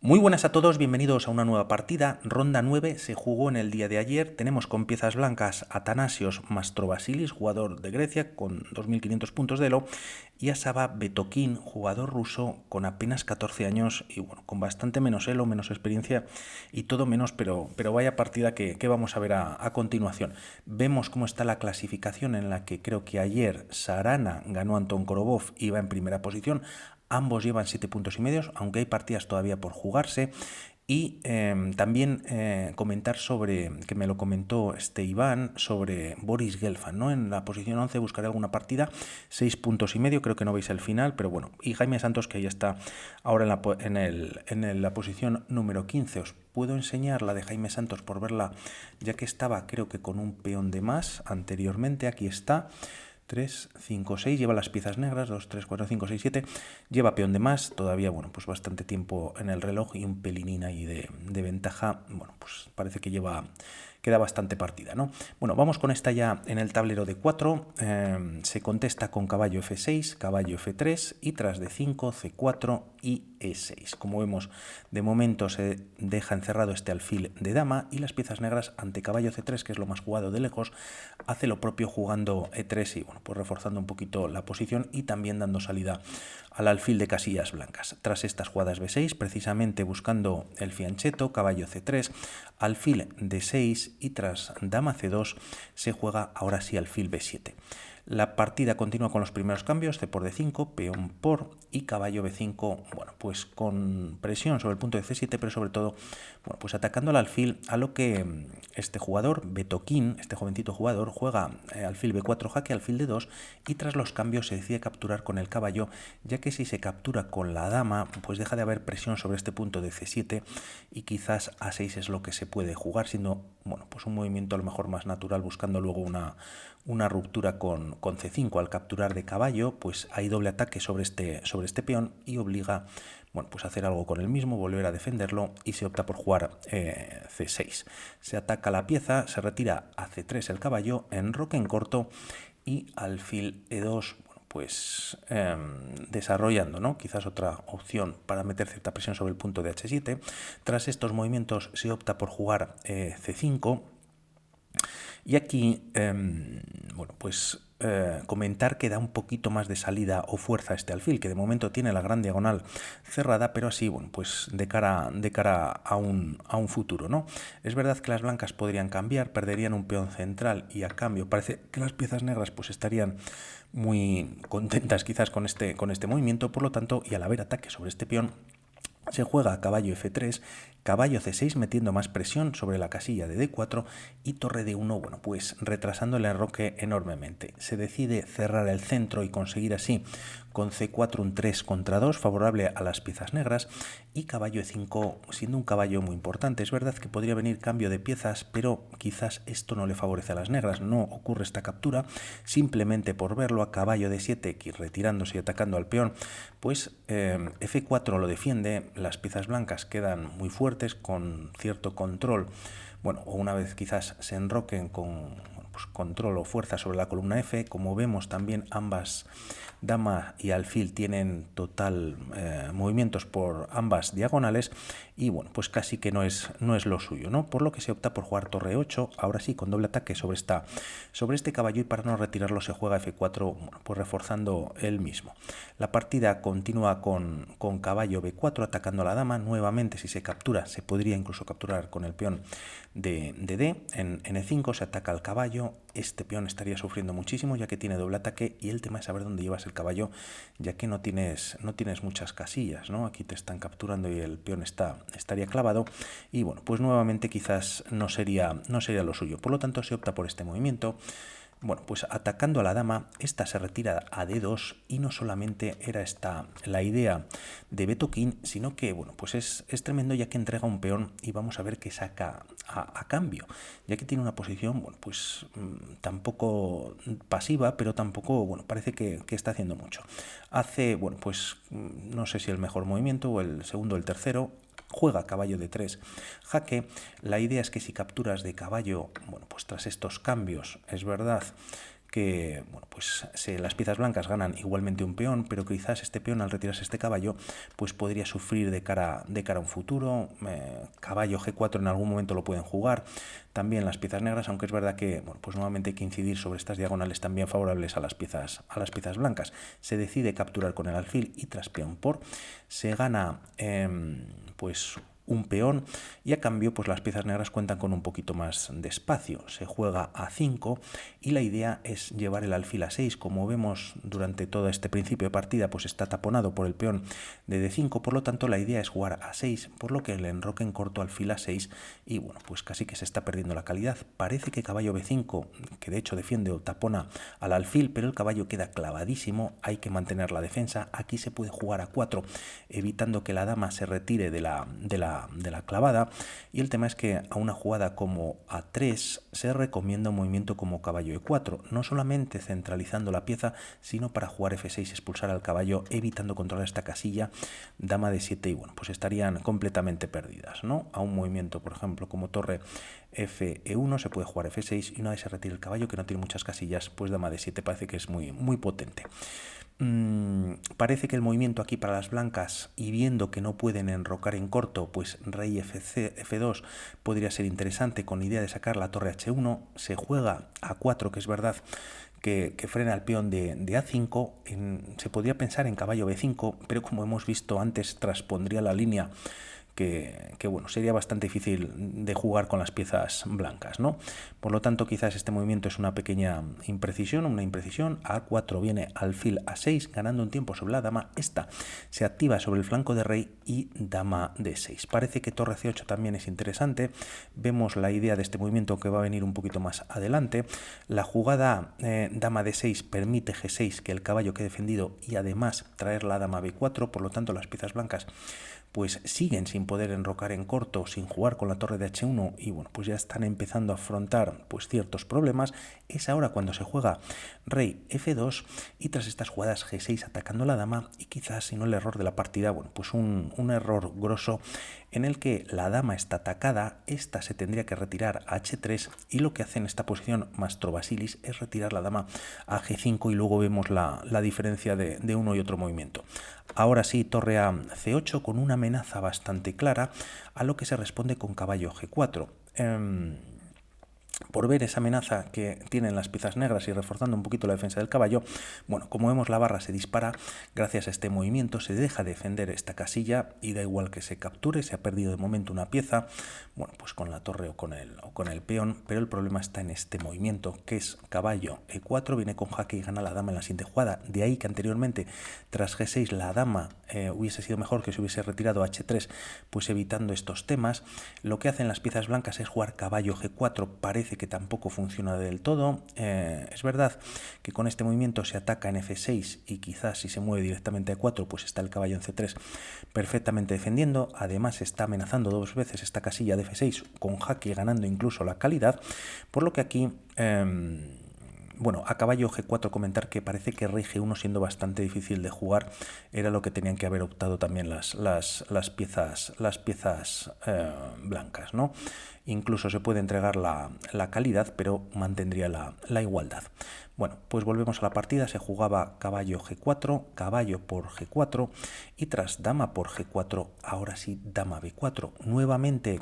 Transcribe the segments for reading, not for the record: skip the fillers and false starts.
Muy buenas a todos, bienvenidos a una nueva partida. Ronda 9 se jugó en el día de ayer. Tenemos con piezas blancas a Tanasios Mastrobasilis, jugador de Grecia con 2.500 puntos de elo, y a Saba Betokin, jugador ruso con apenas 14 años y bueno, con bastante menos elo, menos experiencia y todo menos, pero vaya partida que vamos a ver a continuación. Vemos cómo está la clasificación, en la que creo que ayer Sarana ganó a Anton Korobov y va en primera posición. Ambos llevan 7 puntos y medio, aunque hay partidas todavía por jugarse. Y también comentar sobre, que me lo comentó Iván, sobre Boris Gelfand, ¿no? En la posición 11 buscaré alguna partida, 6 puntos y medio, creo que no veis el final, pero bueno. Y Jaime Santos, que ya está ahora en la posición número 15. Os puedo enseñar la de Jaime Santos por verla, ya que estaba creo que con un peón de más anteriormente. Aquí está. 3, 5, 6, lleva las piezas negras, 2, 3, 4, 5, 6, 7, lleva peón de más, todavía, bueno, pues bastante tiempo en el reloj y un pelín ahí de ventaja, bueno, pues parece que queda bastante partida, ¿no? Bueno, vamos con esta ya en el tablero de 4, se contesta con caballo F6, caballo F3 y tras de 5, C4 y E6. Como vemos, de momento se deja encerrado este alfil de dama y las piezas negras ante caballo C3, que es lo más jugado de lejos, hace lo propio jugando E3 y bueno, pues reforzando un poquito la posición y también dando salida al alfil de casillas blancas. Tras estas jugadas B6, precisamente buscando el fianchetto, caballo C3, alfil D6 y tras dama C2 se juega ahora sí alfil B7. La partida continúa con los primeros cambios, C por D5, peón por y caballo B5, bueno, pues con presión sobre el punto de C7, pero sobre todo, bueno, pues atacando al alfil, a lo que este jugador, Betokin, este jovencito jugador, juega alfil B4, jaque alfil D2 y tras los cambios se decide capturar con el caballo, ya que si se captura con la dama, pues deja de haber presión sobre este punto de C7 y quizás A6 es lo que se puede jugar, siendo, bueno, pues un movimiento a lo mejor más natural, buscando luego una ruptura con C5. Al capturar de caballo, pues hay doble ataque sobre este peón y obliga, bueno, pues a hacer algo con el mismo, volver a defenderlo y se opta por jugar C6. Se ataca la pieza, se retira a C3 el caballo, enroque en corto y alfil E2, pues desarrollando, ¿no? Quizás otra opción para meter cierta presión sobre el punto de H7. Tras estos movimientos se opta por jugar C5 y aquí, bueno, pues comentar que da un poquito más de salida o fuerza a este alfil, que de momento tiene la gran diagonal cerrada, pero así, bueno, pues de cara a un futuro, ¿no? Es verdad que las blancas podrían cambiar, perderían un peón central y a cambio parece que las piezas negras pues estarían muy contentas quizás con este movimiento, por lo tanto, y al haber ataque sobre este peón, se juega caballo F3, caballo C6 metiendo más presión sobre la casilla de D4 y torre D1, bueno, pues retrasando el enroque enormemente. Se decide cerrar el centro y conseguir así con C4 un 3 contra 2 favorable a las piezas negras y caballo E5 siendo un caballo muy importante. Es verdad que podría venir cambio de piezas, pero quizás esto no le favorece a las negras. No ocurre esta captura, simplemente por verlo a caballo D7 retirándose y atacando al peón, pues F4 lo defiende, las piezas blancas quedan muy fuertes con cierto control, bueno, o una vez quizás se enroquen con pues, control o fuerza sobre la columna F. Como vemos también ambas, dama y alfil, tienen total movimientos por ambas diagonales y bueno, pues casi que no es lo suyo, ¿no? Por lo que se opta por jugar torre 8, ahora sí, con doble ataque sobre este caballo, y para no retirarlo se juega F4, bueno, pues reforzando el mismo. La partida continúa con caballo B4 atacando a la dama. Nuevamente, si se captura, se podría incluso capturar con el peón de D. En E5 se ataca al caballo. Este peón estaría sufriendo muchísimo ya que tiene doble ataque y el tema es saber dónde llevas el caballo, ya que no tienes muchas casillas, ¿no? Aquí te están capturando y el peón estaría clavado y bueno, pues nuevamente quizás no sería lo suyo. Por lo tanto, se opta por este movimiento. Bueno, pues atacando a la dama, esta se retira a D2 y no solamente era esta la idea de Betokin, sino que, bueno, pues es tremendo ya que entrega un peón y vamos a ver qué saca a cambio, ya que tiene una posición, bueno, pues tampoco pasiva, pero tampoco, bueno, parece que está haciendo mucho. Hace, bueno, pues no sé si el mejor movimiento o el segundo o el tercero. Juega caballo de 3 jaque. La idea es que si capturas de caballo, bueno, pues tras estos cambios, es verdad que bueno, pues las piezas blancas ganan igualmente un peón, pero quizás este peón, al retirarse este caballo, pues podría sufrir de cara a un futuro. Caballo G4 en algún momento lo pueden jugar. También las piezas negras, aunque es verdad que bueno, pues nuevamente hay que incidir sobre estas diagonales también favorables a las piezas blancas. Se decide capturar con el alfil y tras peón por, se gana pues un peón, y a cambio pues las piezas negras cuentan con un poquito más de espacio. Se juega a 5 y la idea es llevar el alfil a 6. Como vemos durante todo este principio de partida, pues está taponado por el peón de D5, por lo tanto la idea es jugar a 6, por lo que el enroque en corto alfil a 6, y bueno, pues casi que se está perdiendo la calidad. Parece que caballo B5, que de hecho defiende o tapona al alfil, pero el caballo queda clavadísimo, hay que mantener la defensa. Aquí se puede jugar a 4, evitando que la dama se retire de la clavada, y el tema es que a una jugada como A3 se recomienda un movimiento como caballo E4, no solamente centralizando la pieza, sino para jugar F6 y expulsar al caballo, evitando controlar esta casilla, dama D7, y bueno, pues estarían completamente perdidas, ¿no? A un movimiento, por ejemplo, como torre Fe1 se puede jugar F6, y una vez se retira el caballo, que no tiene muchas casillas, pues dama D7 parece que es muy potente. Parece que el movimiento aquí para las blancas, y viendo que no pueden enrocar en corto, pues rey F2 podría ser interesante, con la idea de sacar la torre H1. Se juega a 4, que es verdad que frena el peón de A5. Se podría pensar en caballo B5, pero como hemos visto antes, transpondría la línea que bueno, sería bastante difícil de jugar con las piezas blancas, ¿no? Por lo tanto, quizás este movimiento es una pequeña imprecisión, A4 viene alfil A6, ganando un tiempo sobre la dama. Esta se activa sobre el flanco de rey, y dama D6. Parece que torre C8 también es interesante. Vemos la idea de este movimiento que va a venir un poquito más adelante. La jugada dama D6 permite G6 que el caballo quede defendido, y además traer la dama B4, por lo tanto las piezas blancas pues siguen sin poder enrocar en corto, sin jugar con la torre de H1, y bueno, pues ya están empezando a afrontar pues ciertos problemas. Es ahora cuando se juega rey F2, y tras estas jugadas G6 atacando la dama, y quizás, si no el error de la partida, bueno, pues un error grosso en el que la dama está atacada, esta se tendría que retirar a H3, y lo que hace en esta posición Mastro Basilis es retirar la dama a G5, y luego vemos la diferencia de uno y otro movimiento. Ahora sí, torre a C8 con una amenaza bastante clara, a lo que se responde con caballo G4. Por ver esa amenaza que tienen las piezas negras y reforzando un poquito la defensa del caballo, bueno, como vemos, la barra se dispara gracias a este movimiento, se deja defender esta casilla, y da igual que se capture, se ha perdido de momento una pieza, bueno, pues con la torre o con el peón, pero el problema está en este movimiento, que es caballo E4, viene con jaque y gana la dama en la siguiente jugada. De ahí que anteriormente, tras G6, la dama hubiese sido mejor que se hubiese retirado a H3, pues evitando estos temas. Lo que hacen las piezas blancas es jugar caballo G4, parece que tampoco funciona del todo. Es verdad que con este movimiento se ataca en F6, y quizás si se mueve directamente a 4, pues está el caballo en C3 perfectamente defendiendo. Además está amenazando dos veces esta casilla de F6 con jaque, ganando incluso la calidad, por lo que aquí bueno, a caballo G4 comentar que parece que rey G1, siendo bastante difícil de jugar, era lo que tenían que haber optado también las piezas blancas, ¿no? Incluso se puede entregar la calidad, pero mantendría la igualdad. Bueno, pues volvemos a la partida. Se jugaba caballo G4, caballo por G4, y tras dama por G4, ahora sí dama B4. Nuevamente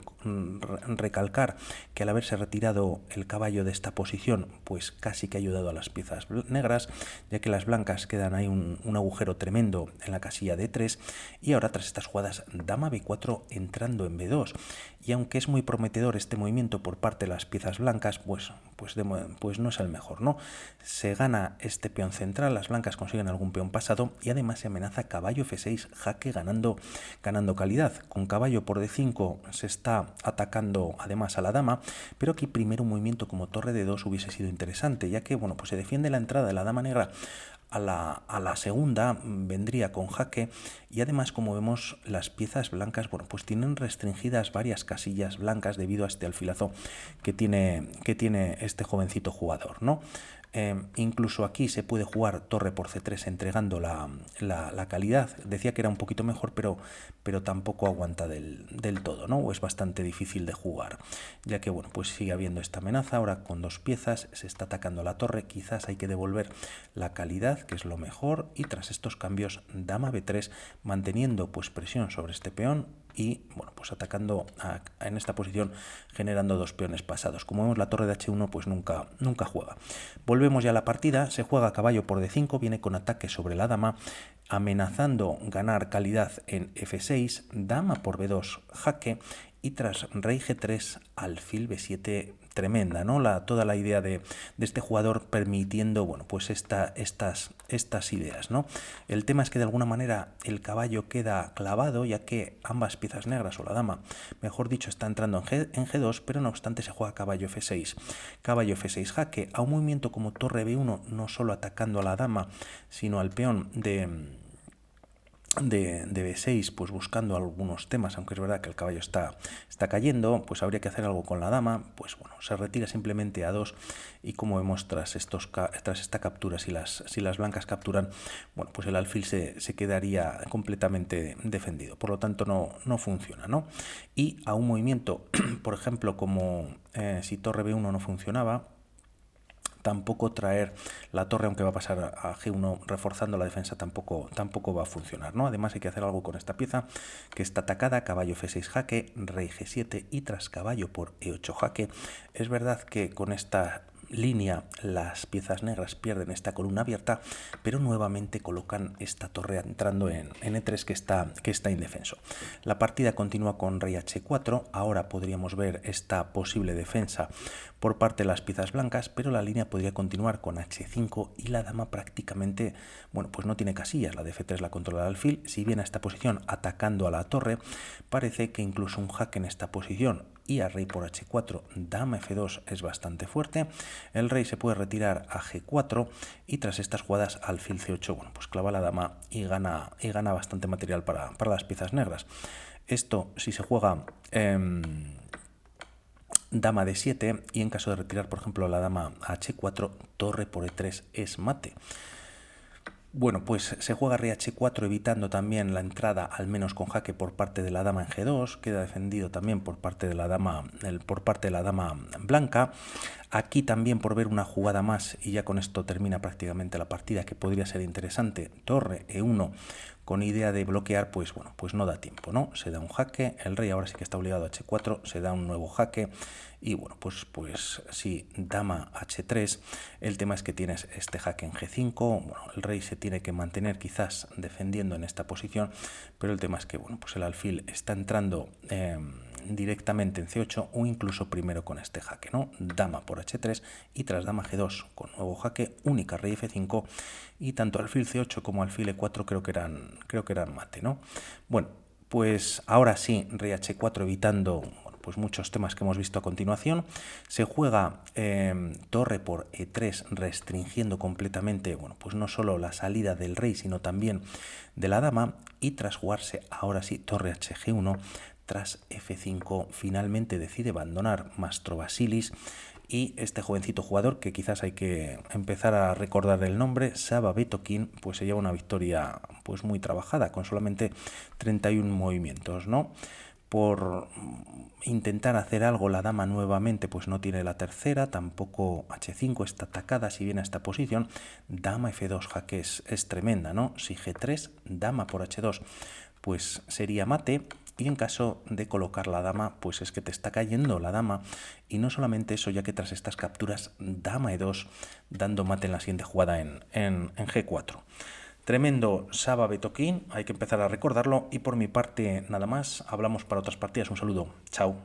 recalcar que al haberse retirado el caballo de esta posición, pues casi que ha ayudado a las piezas negras, ya que las blancas quedan ahí un agujero tremendo en la casilla D3, y ahora tras estas jugadas dama B4 entrando en B2. Y aunque es muy prometedor este movimiento por parte de las piezas blancas, pues no es el mejor, ¿no? Se gana este peón central, las blancas consiguen algún peón pasado, y además se amenaza caballo F6, jaque, ganando calidad. Con caballo por D5 se está atacando además a la dama, pero aquí primero un movimiento como torre D2 hubiese sido interesante, ya que bueno, pues se defiende la entrada de la dama negra a la segunda, vendría con jaque, y además, como vemos, las piezas blancas, bueno, pues tienen restringidas varias casillas blancas debido a este alfilazo que tiene este jovencito jugador, ¿no? Incluso aquí se puede jugar torre por C3 entregando la calidad. Decía que era un poquito mejor, pero tampoco aguanta del todo, ¿no? O es bastante difícil de jugar, ya que bueno, pues sigue habiendo esta amenaza. Ahora con 2 piezas se está atacando la torre, quizás hay que devolver la calidad, que es lo mejor, y tras estos cambios dama B3, manteniendo pues presión sobre este peón y bueno, pues atacando en esta posición, generando 2 peones pasados. Como vemos, la torre de H1 pues nunca juega. Volvemos ya a la partida, se juega caballo por D5, viene con ataque sobre la dama, amenazando ganar calidad en F6, dama por B2, jaque, y tras rey G3, alfil B7, tremenda, ¿no? Toda la idea de este jugador permitiendo, bueno, pues estas ideas, ¿no? El tema es que de alguna manera el caballo queda clavado, ya que ambas piezas negras, o la dama, mejor dicho, está entrando en G2, pero no obstante se juega caballo F6. Caballo F6 jaque, a un movimiento como torre B1, no solo atacando a la dama, sino al peón de B6, pues buscando algunos temas, aunque es verdad que el caballo está cayendo, pues habría que hacer algo con la dama. Pues bueno, se retira simplemente a 2 y como vemos tras esta captura, si las blancas capturan, bueno, pues el alfil se quedaría completamente defendido, por lo tanto no funciona, ¿no? Y a un movimiento, por ejemplo, como si torre B1 no funcionaba, tampoco traer la torre, aunque va a pasar a G1 reforzando la defensa, tampoco va a funcionar, ¿no? Además hay que hacer algo con esta pieza que está atacada, caballo F6 jaque, rey G7 y tras caballo por E8 jaque. Es verdad que con esta línea las piezas negras pierden esta columna abierta, pero nuevamente colocan esta torre entrando en E3 que está indefenso. La partida continúa con rey H4, ahora podríamos ver esta posible defensa por parte de las piezas blancas, pero la línea podría continuar con H5 y la dama prácticamente, bueno, pues no tiene casillas, la de F3 la controla el alfil. Si viene a esta posición atacando a la torre, parece que incluso un jaque en esta posición y a rey por H4, dama F2 es bastante fuerte. El rey se puede retirar a G4 y tras estas jugadas alfil C8, bueno, pues clava la dama y gana bastante material para las piezas negras. Esto si se juega dama D7 y en caso de retirar, por ejemplo, la dama a H4, torre por E3 es mate. Bueno, pues se juega rey H4 evitando también la entrada, al menos con jaque por parte de la dama en G2, queda defendido también por parte de la dama blanca. Aquí también por ver una jugada más y ya con esto termina prácticamente la partida, que podría ser interesante, torre E1 con idea de bloquear, pues bueno, pues no da tiempo, ¿no? Se da un jaque, el rey ahora sí que está obligado a H4, se da un nuevo jaque y bueno, pues sí, dama H3, el tema es que tienes este jaque en G5, bueno, el rey se tiene que mantener quizás defendiendo en esta posición, pero el tema es que bueno, pues el alfil está entrando directamente en C8 o incluso primero con este jaque, ¿no? Dama por H3 y tras dama G2 con nuevo jaque, única rey F5 y tanto alfil C8 como alfil E4 creo que eran mate, ¿no? Bueno, pues ahora sí, rey H4 evitando pues muchos temas que hemos visto a continuación. Se juega torre por E3 restringiendo completamente, bueno, pues no solo la salida del rey, sino también de la dama, y tras jugarse ahora sí torre HG1, tras F5 finalmente decide abandonar Mastro Basilis y este jovencito jugador, que quizás hay que empezar a recordar el nombre, Saba Betokin, pues se lleva una victoria pues muy trabajada con solamente 31 movimientos, ¿no? Por intentar hacer algo la dama nuevamente pues no tiene la tercera, tampoco H5 está atacada, si viene a esta posición dama F2 jaque es tremenda, ¿no? Si G3, dama por H2 pues sería mate, y en caso de colocar la dama pues es que te está cayendo la dama, y no solamente eso, ya que tras estas capturas dama E2 dando mate en la siguiente jugada en G4. Tremendo Saba Betokin, hay que empezar a recordarlo, y por mi parte nada más, hablamos para otras partidas, un saludo, chao.